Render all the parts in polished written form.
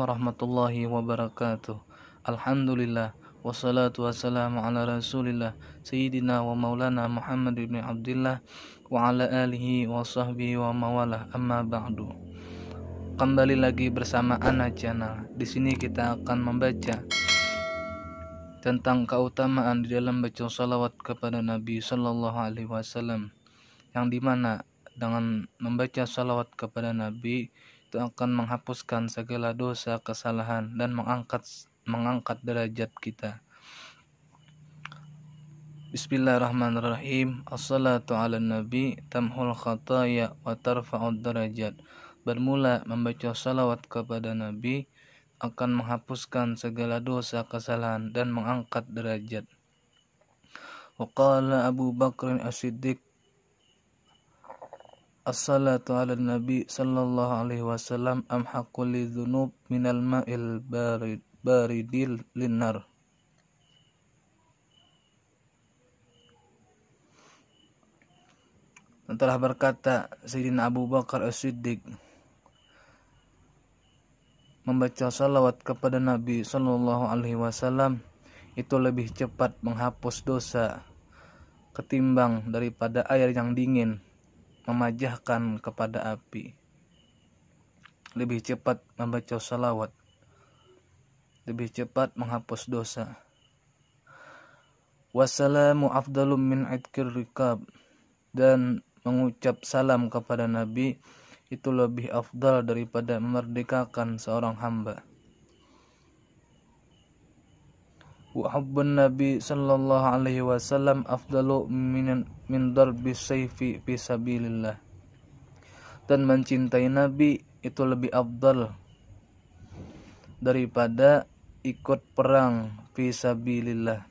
warahmatullahi wabarakatuh. Alhamdulillah wassalatu wassalamu ala Rasulillah Sayyidina wa Maulana Muhammad ibn Abdillah wa ala alihi wa sahbihi wa mawalah, amma ba'du. Kembali lagi bersama Ana Channel. Di sini kita akan membaca tentang keutamaan di dalam baca salawat kepada Nabi Sallallahu Alaihi Wasallam, yang dimana dengan membaca salawat kepada Nabi itu akan menghapuskan segala dosa, kesalahan, dan mengangkat derajat kita. Bismillahirrahmanirrahim. Assalatu ala nabi tamhul khataya wa tarfa'ud darajat. Bermula membaca salawat kepada Nabi akan menghapuskan segala dosa, kesalahan, dan mengangkat derajat. Wa qala Abu Bakr As-Siddiq, as-salatu ala nabi sallallahu alaihi wasallam amhaqul lidzunub minal ma'il baridil linnar. Telah berkata Sayyidina Abu Bakar As-Siddiq, membaca salawat kepada Nabi sallallahu alaihi wasallam itu lebih cepat menghapus dosa ketimbang daripada air yang dingin memajahkan kepada api. Lebih cepat membaca salawat, lebih cepat menghapus dosa. Wassalamu afdalum min idkir rikab, dan mengucap salam kepada Nabi itu lebih afdal daripada memerdekakan seorang hamba. Wa hubbun Nabi sallallahu alaihi wasallam afdalu min darbi sayfi fi sabilillah, dan mencintai Nabi itu lebih afdal daripada ikut perang fi sabilillah.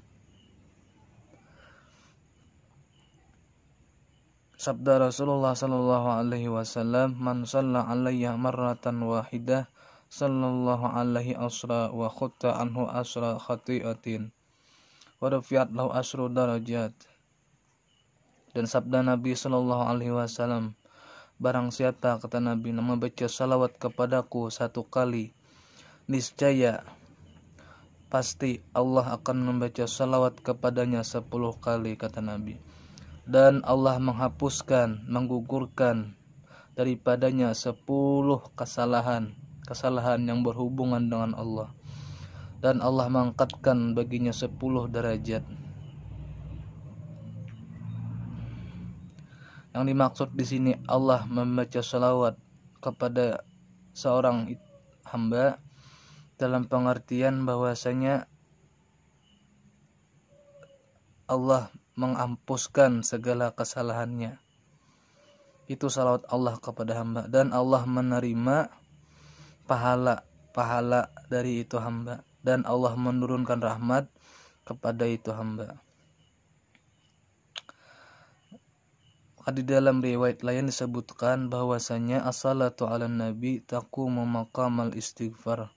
Sabda Rasulullah sallallahu alaihi wasallam, man shalla alayya marratan wahidah sallallahu alaihi asra wa khutta anhu asra khati'atin wa rafi'at lahu asru darajat. Dan sabda Nabi sallallahu alaihi wasallam, barang siapa, kata Nabi, membaca salawat kepadaku satu kali, niscaya pasti Allah akan membaca salawat kepadanya 10 kali, kata Nabi. Dan Allah menghapuskan, menggugurkan daripadanya 10 kesalahan yang berhubungan dengan Allah, dan Allah mengangkatkan baginya 10 derajat. Yang dimaksud di sini Allah membaca salawat kepada seorang hamba dalam pengertian bahwasanya Allah menghapuskan segala kesalahannya. Itu salawat Allah kepada hamba, dan Allah menerima pahala dari itu hamba, dan Allah menurunkan rahmat kepada itu hamba. Di dalam riwayat lain disebutkan bahwasanya as-salatu ala nabi taqumu maqamal istighfar,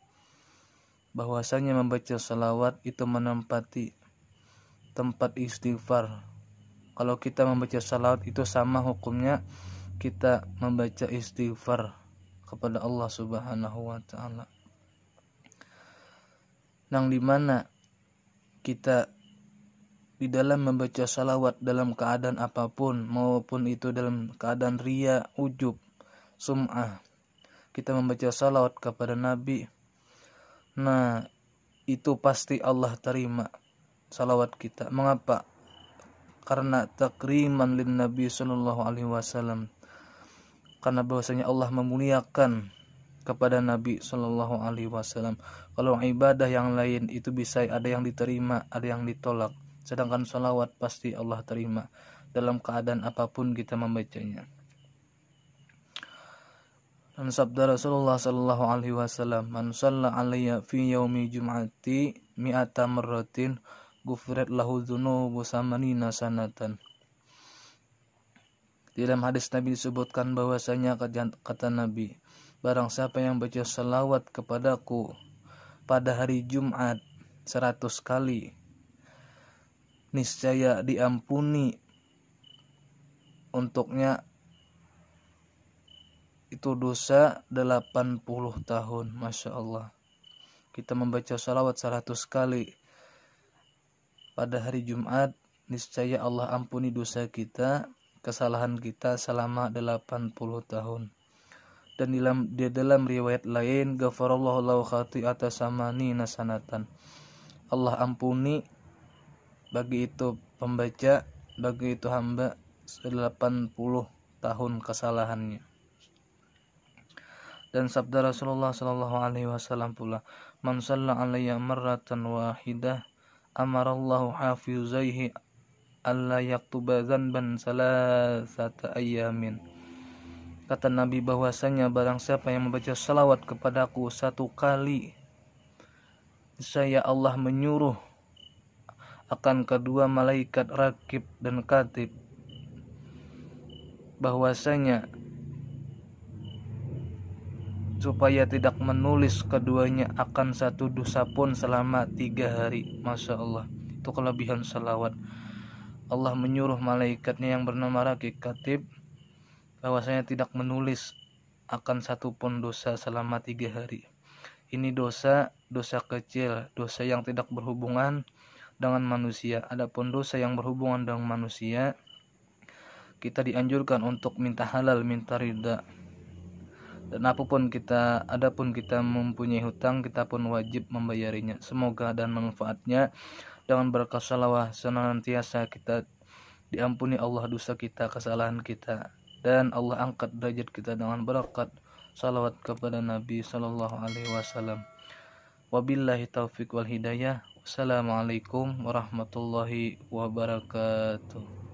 bahwasanya membaca salawat itu menempati tempat istighfar. Kalau kita membaca salawat itu sama hukumnya kita membaca istighfar kepada Allah Subhanahu wa ta'ala, yang dimana kita di dalam membaca salawat dalam keadaan apapun, maupun itu dalam keadaan riya, ujub, sum'ah, kita membaca salawat kepada Nabi, nah itu pasti Allah terima salawat kita. Mengapa? Karena takriman lin Nabi sallallahu alaihi wasallam, karena bahwasanya Allah memuliakan kepada Nabi sallallahu alaihi wasallam. Kalau ibadah yang lain itu bisa ada yang diterima, ada yang ditolak, sedangkan salawat pasti Allah terima dalam keadaan apapun kita membacanya. Dan sabda Rasulullah sallallahu alaihi wasallam, man shalla alayya fi yaumi jum'ati mi'ata marratin gufirat lahu dzunubu samanina sanatan. Di dalam hadis Nabi disebutkan bahwasanya kata Nabi, barang siapa yang baca salawat kepadaku pada hari Jumat 100 kali, niscaya diampuni untuknya itu dosa 80 tahun. Masya Allah. kita membaca salawat 100 kali pada hari Jumat, niscaya Allah ampuni dosa kita, kesalahan kita selama 80 tahun. Dan di dalam riwayat lain, ghafarallahu lahu khati'ata samanina sanatan. Allah ampuni bagi itu pembaca, bagi itu hamba 80 tahun kesalahannya. Dan sabda Rasulullah sallallahu alaihi wasallam pula, man shalla alayya marratan wahidah amarallahu hafizaihi alla yaktuba dzanban salasata ayyamin. Kata Nabi bahwasanya barang siapa yang membaca salawat kepadaku 1 kali, saya Allah menyuruh akan kedua malaikat rakib dan katib bahwasanya supaya tidak menulis keduanya akan 1 dosa pun selama 3 hari. Masya Allah, itu kelebihan salawat. Allah menyuruh malaikatnya yang bernama rakib katib bahwasanya tidak menulis akan 1 pun dosa selama 3 hari. Ini dosa kecil, dosa yang tidak berhubungan dengan manusia. Adapun dosa yang berhubungan dengan manusia, kita dianjurkan untuk minta halal, minta ridha. Dan adapun kita mempunyai hutang, kita pun wajib membayarinya. Semoga dan manfaatnya dengan berkah salawat senantiasa kita diampuni Allah dosa kita, kesalahan kita, dan Allah angkat derajat kita dengan berkat salawat kepada Nabi sallallahu alaihi wasallam. Wabillahi taufik wal hidayah. Wassalamualaikum warahmatullahi wabarakatuh.